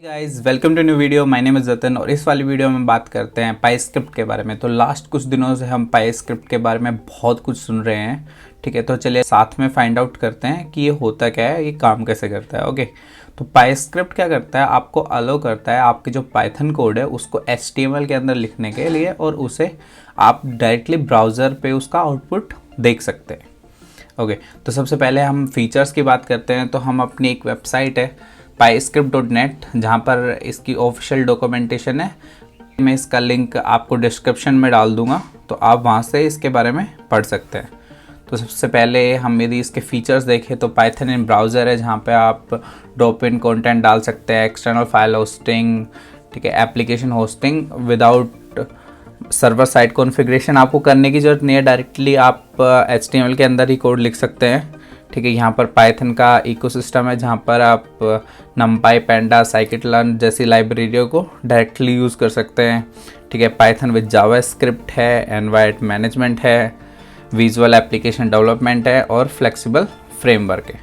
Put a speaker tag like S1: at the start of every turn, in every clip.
S1: Guys welcome to new video. My name is Jatan और इस वाली वीडियो में बात करते हैं पाई स्क्रिप्ट के बारे में। तो लास्ट कुछ दिनों से हम पाई स्क्रिप्ट के बारे में बहुत कुछ सुन रहे हैं। ठीक है, तो चलिए साथ में फाइंड आउट करते हैं कि ये होता क्या है, ये काम कैसे करता है। ओके, तो पाई स्क्रिप्ट क्या करता है, आपको अलो करता है आपके जो पाइथन कोड है उसको HTML के अंदर लिखने के लिए, और उसे आप डायरेक्टली ब्राउज़र पे उसका आउटपुट देख सकते हैं। ओके, तो सबसे पहले हम फीचर्स की बात करते हैं। तो हम अपनी एक वेबसाइट है pyscript.net, जहाँ पर इसकी ऑफिशियल डॉक्यूमेंटेशन है। मैं इसका लिंक आपको डिस्क्रिप्शन में डाल दूँगा, तो आप वहाँ से इसके बारे में पढ़ सकते हैं। तो सबसे पहले हम यदि इसके फीचर्स देखें तो पाइथन इन ब्राउज़र है, जहाँ पे आप ड्रॉप इन कंटेंट डाल सकते हैं, एक्सटर्नल फाइल होस्टिंग, ठीक है, application hosting without server side configuration आपको करने की ज़रूरत नहीं है। डायरेक्टली आप HTML के अंदर ही कोड लिख सकते हैं। ठीक है, यहाँ पर पाइथन का इकोसिस्टम है, जहाँ पर आप numpy, pandas, scikit-learn जैसी लाइब्रेरियों को डायरेक्टली यूज़ कर सकते हैं। ठीक है, पाइथन विद जावास्क्रिप्ट है, एनवायरनमेंट मैनेजमेंट है, विजुअल एप्लीकेशन डेवलपमेंट है और फ्लेक्सिबल फ्रेमवर्क है।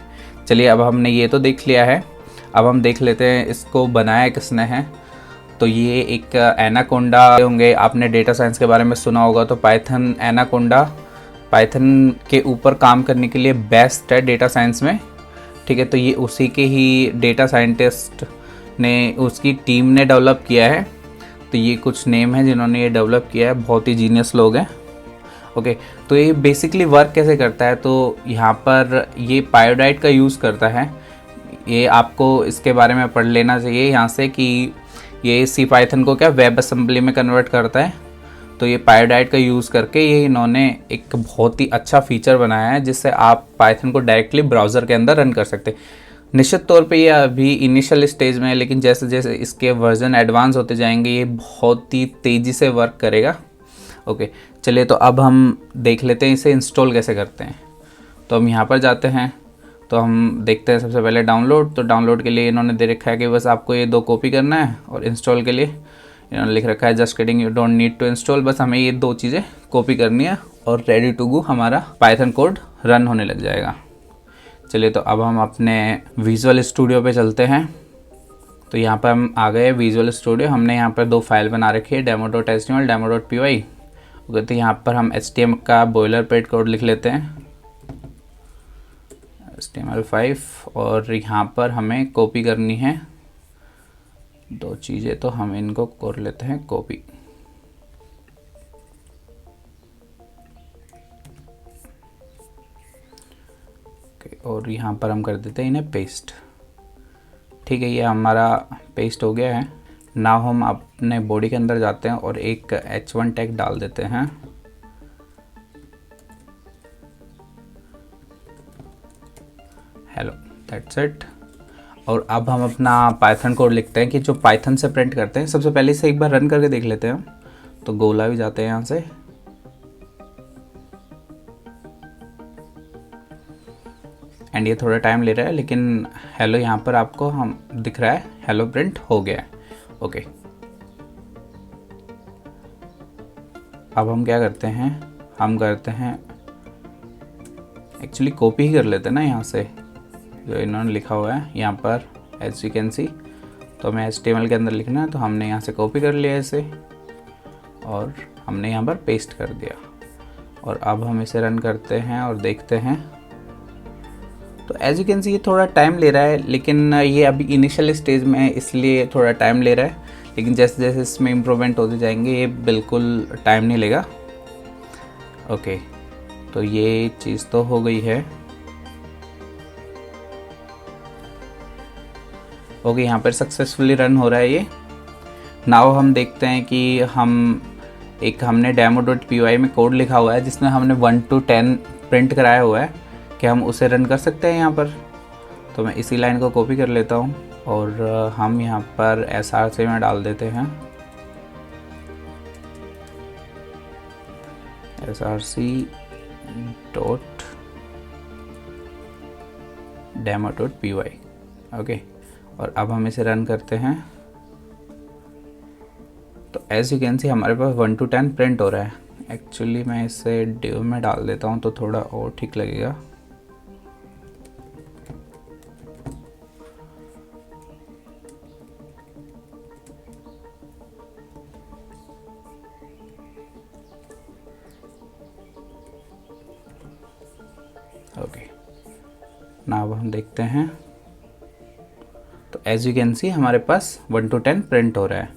S1: चलिए, अब हमने ये तो देख लिया है, अब हम देख लेते हैं इसको बनाया किसने है। तो ये एक एनाकोंडा होंगे, आपने डेटा साइंस के बारे में सुना होगा। तो पाइथन एनाकोंडा पाइथन के ऊपर काम करने के लिए बेस्ट है डेटा साइंस में। ठीक है, तो ये उसी के ही डेटा साइंटिस्ट ने, उसकी टीम ने डेवलप किया है। तो ये कुछ नेम है जिन्होंने ये डेवलप किया है, बहुत ही जीनियस लोग हैं। ओके, तो ये बेसिकली वर्क कैसे करता है, तो यहाँ पर ये पायोडाइट का यूज़ करता है। ये आपको इसके बारे में पढ़ लेना चाहिए यहाँ से कि ये सी पाइथन को क्या वेब असेंबली में कन्वर्ट करता है। तो ये पायोडाइट का यूज़ करके ये इन्होंने एक बहुत ही अच्छा फीचर बनाया है, जिससे आप पाइथन को डायरेक्टली ब्राउज़र के अंदर रन कर सकते हैं। निश्चित तौर पे ये अभी इनिशियल स्टेज में है, लेकिन जैसे जैसे इसके वर्जन एडवांस होते जाएंगे ये बहुत ही तेज़ी से वर्क करेगा। ओके, चलिए, तो अब हम देख लेते हैं इसे इंस्टॉल कैसे करते हैं। तो हम यहाँ पर जाते हैं, तो हम देखते हैं सबसे पहले डाउनलोड। तो डाउनलोड के लिए इन्होंने दे रखा है कि बस आपको ये 2 कॉपी करना है, और इंस्टॉल के लिए इन्होंने लिख रखा है just kidding, you don't need to install. बस हमें ये 2 चीज़ें कॉपी करनी है और रेडी टू गो हमारा पाइथन कोड रन होने लग जाएगा। चलिए, तो अब हम अपने विजुअल स्टूडियो पे चलते हैं। तो यहाँ पर हम आ गए विजुअल स्टूडियो। हमने यहाँ पर 2 फाइल बना रखी है, demo.html, demo.py। ओके, तो यहाँ पर हम HTML का बॉयलर पेड कोड लिख लेते हैं, HTML5, और यहाँ पर हमें कॉपी करनी है 2 चीज़ें। तो हम इनको कर लेते हैं कॉपी। और यहाँ पर हम कर देते हैं इन्हें पेस्ट। ठीक है, ये हमारा पेस्ट हो गया है। नाउ हम अपने बॉडी के अंदर जाते हैं और एक H1 टैग डाल देते हैं। Hello, that's it. और अब हम अपना पाइथन कोड लिखते हैं कि जो पाइथन से प्रिंट करते हैं। सबसे पहले इसे एक बार रन करके देख लेते हैं हम। तो गोला भी जाते हैं यहाँ से, एंड ये थोड़ा टाइम ले रहा है, लेकिन हेलो यहाँ पर आपको हम दिख रहा है, हेलो प्रिंट हो गया है। ओके, अब हम क्या करते हैं, हम करते हैं एक्चुअली कॉपी ही कर लेते हैं ना यहाँ से, जो इन्होंने लिखा हुआ है यहाँ पर एज यू कैन सी। तो हमें HTML के अंदर लिखना है, तो हमने यहाँ से कॉपी कर लिया इसे और हमने यहाँ पर पेस्ट कर दिया। और अब हम इसे रन करते हैं और देखते हैं। तो एज यू कैन सी ये थोड़ा टाइम ले रहा है, लेकिन ये अभी इनिशियल स्टेज में है, इसलिए थोड़ा टाइम ले रहा है। लेकिन जैसे जैसे इसमें इम्प्रूवमेंट होते जाएंगे ये बिल्कुल टाइम नहीं लेगा। ओके, तो ये चीज़ तो हो गई है। ओके, यहाँ पर सक्सेसफुली रन हो रहा है ये। नाउ हम देखते हैं कि हमने demo.py में कोड लिखा हुआ है, जिसमें हमने 1 to 10 प्रिंट कराया हुआ है कि हम उसे रन कर सकते हैं यहाँ पर। तो मैं इसी लाइन को कॉपी कर लेता हूँ और हम यहाँ पर src में डाल देते हैं, src.demo.py। ओके, और अब हम इसे रन करते हैं। तो एज यू कैन सी हमारे पास 1 to 10 प्रिंट हो रहा है। एक्चुअली मैं इसे div में डाल देता हूँ तो थोड़ा और ठीक लगेगा। ओके ना अब हम देखते हैं, तो एज यू कैन सी हमारे पास 1 to 10 प्रिंट हो रहा है।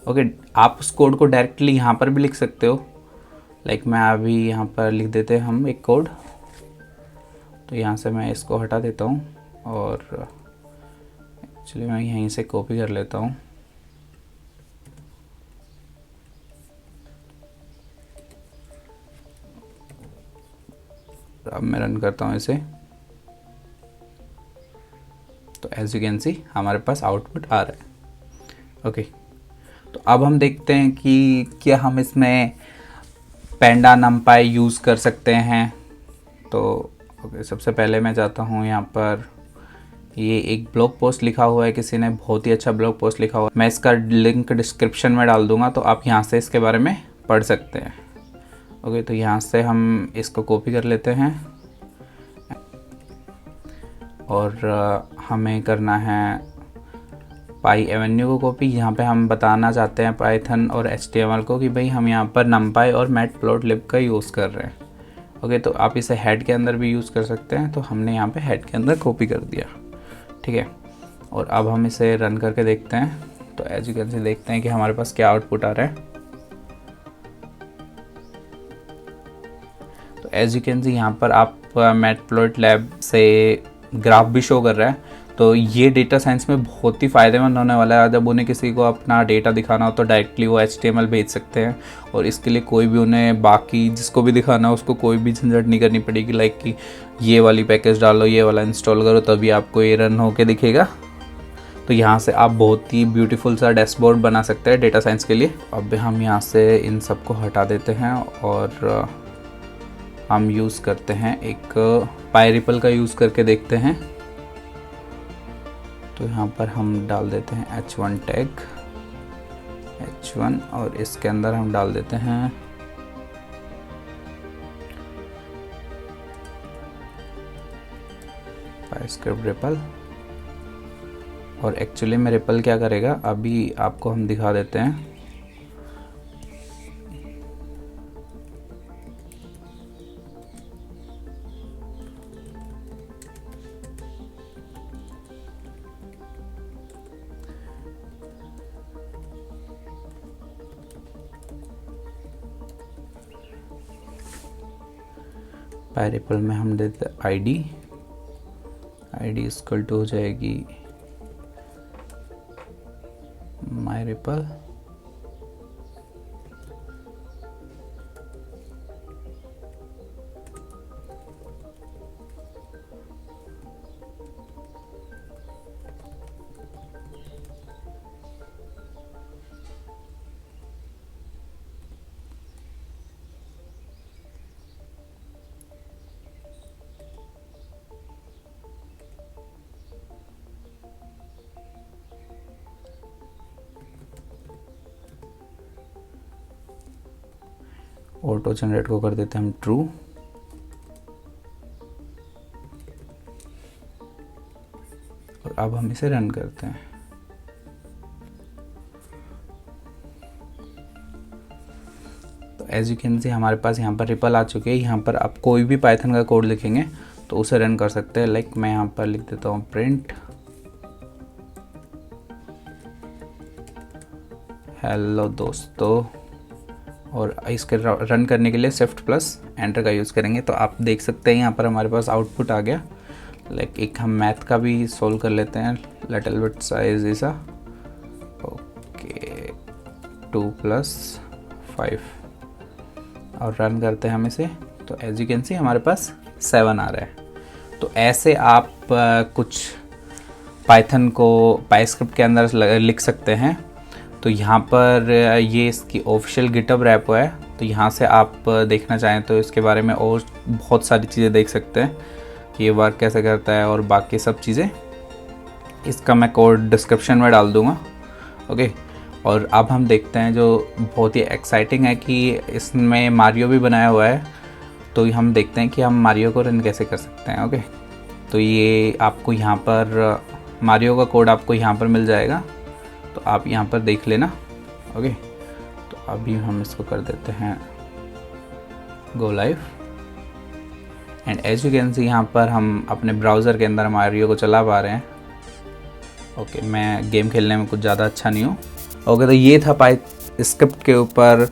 S1: ओके आप उस कोड को डायरेक्टली यहाँ पर भी लिख सकते हो, लाइक मैं अभी यहाँ पर लिख देते हैं हम एक कोड। तो यहाँ से मैं इसको हटा देता हूँ और एक्चुअली मैं यहीं से कॉपी कर लेता हूँ। अब मैं रन करता हूँ इसे, तो एज यू कैन सी हमारे पास आउटपुट आ रहा है। ओके तो अब हम देखते हैं कि क्या हम इसमें पैंडा नमपाई यूज़ कर सकते हैं। तो ओके सबसे पहले मैं जाता हूँ यहाँ पर, ये एक ब्लॉग पोस्ट लिखा हुआ है किसी ने, बहुत ही अच्छा ब्लॉग पोस्ट लिखा हुआ है, मैं इसका लिंक डिस्क्रिप्शन में डाल दूँगा, तो आप यहाँ से इसके बारे में पढ़ सकते हैं। ओके तो यहाँ से हम इसको कॉपी कर लेते हैं और हमें करना है पाई एवेन्यू को कॉपी। यहाँ पे हम बताना चाहते हैं पाइथन और HTML को कि भाई हम यहाँ पर numpy और मैटप्लॉटलिब का यूज़ कर रहे हैं। ओके तो आप इसे हेड के अंदर भी यूज़ कर सकते हैं, तो हमने यहाँ पे हेड के अंदर कॉपी कर दिया, ठीक है। और अब हम इसे रन करके देखते हैं, तो एज यू कैन सी देखते हैं कि हमारे पास क्या आउटपुट आ रहा है। तो एज यू कैन सी यहाँ पर आप मैटप्लॉटलिब से ग्राफ भी शो कर रहा है, तो ये डेटा साइंस में बहुत ही फ़ायदेमंद होने वाला है। जब उन्हें किसी को अपना डेटा दिखाना हो तो डायरेक्टली वो HTML भेज सकते हैं, और इसके लिए कोई भी उन्हें बाकी जिसको भी दिखाना हो उसको कोई भी झंझट नहीं करनी पड़ेगी, लाइक कि ये वाली पैकेज डालो, ये वाला इंस्टॉल करो, तभी आपको ये रन होके दिखेगा। तो यहाँ से आप बहुत ही ब्यूटीफुल सा डैशबोर्ड बना सकते हैं डेटा साइंस के लिए। अब हम यहाँ से इन सबको हटा देते हैं और हम यूज़ करते हैं एक पाईरिपल का यूज़ करके देखते हैं। तो यहाँ पर हम डाल देते हैं h1 टैग h1 और इसके अंदर हम डाल देते हैं पाइस्क्रिप्ट रिपल। और एक्चुअली में रिपल क्या करेगा अभी आपको हम दिखा देते हैं। पाईरिपल में हम देते आईडी इक्वल टू हो जाएगी माईरिपल। ऑटो जनरेट को कर देते हैं हम ट्रू। और अब हम इसे रन करते हैं। तो एज यू कैन सी हमारे पास यहाँ पर रिपल आ चुके हैं। यहाँ पर आप कोई भी पाइथन का कोड लिखेंगे तो उसे रन कर सकते हैं। लाइक मैं यहाँ पर लिख देता हूँ प्रिंट हेलो दोस्तों, और इसके रन करने के लिए शिफ्ट प्लस एंटर का यूज़ करेंगे। तो आप देख सकते हैं यहाँ पर हमारे पास आउटपुट आ गया। लाइक एक हम मैथ का भी सोल्व कर लेते हैं, लिटिल बिट साइज ऐसा। ओके 2 + 5 और रन करते हैं हम इसे। तो एज यू कैन सी हमारे पास 7 आ रहा है। तो ऐसे आप कुछ पाइथन को पाईस्क्रिप्ट के अंदर लिख सकते हैं। तो यहाँ पर ये इसकी ऑफिशियल गिटहब रेपो है, तो यहाँ से आप देखना चाहें तो इसके बारे में और बहुत सारी चीज़ें देख सकते हैं कि ये वर्क कैसे करता है और बाकी सब चीज़ें। इसका मैं कोड डिस्क्रिप्शन में डाल दूँगा। ओके और अब हम देखते हैं जो बहुत ही एक्साइटिंग है कि इसमें मारियो भी बनाया हुआ है। तो हम देखते हैं कि हम मारियो को रन कैसे कर सकते हैं। ओके तो ये आपको यहाँ पर मारियो का कोड आपको यहाँ पर मिल जाएगा, तो आप यहाँ पर देख लेना। ओके तो अभी हम इसको कर देते हैं go live. And as you can see यहाँ पर हम अपने ब्राउज़र के अंदर मारियो को चला पा रहे हैं। ओके, मैं गेम खेलने में कुछ ज़्यादा अच्छा नहीं हूँ। ओके, तो ये था पाइस्क्रिप्ट के ऊपर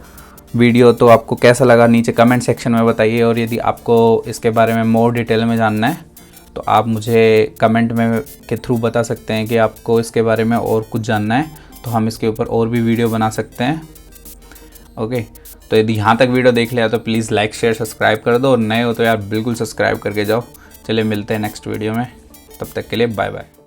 S1: वीडियो। तो आपको कैसा लगा नीचे कमेंट सेक्शन में बताइए, और यदि आपको इसके बारे में मोर डिटेल में जानना है तो आप मुझे कमेंट में के थ्रू बता सकते हैं कि आपको इसके बारे में और कुछ जानना है, तो हम इसके ऊपर और भी वीडियो बना सकते हैं। ओके, तो यदि यहाँ तक वीडियो देख लिया तो प्लीज़ लाइक शेयर सब्सक्राइब कर दो, और नए हो तो यार बिल्कुल सब्सक्राइब करके जाओ। चलिए मिलते हैं नेक्स्ट वीडियो में, तब तक के लिए बाय बाय।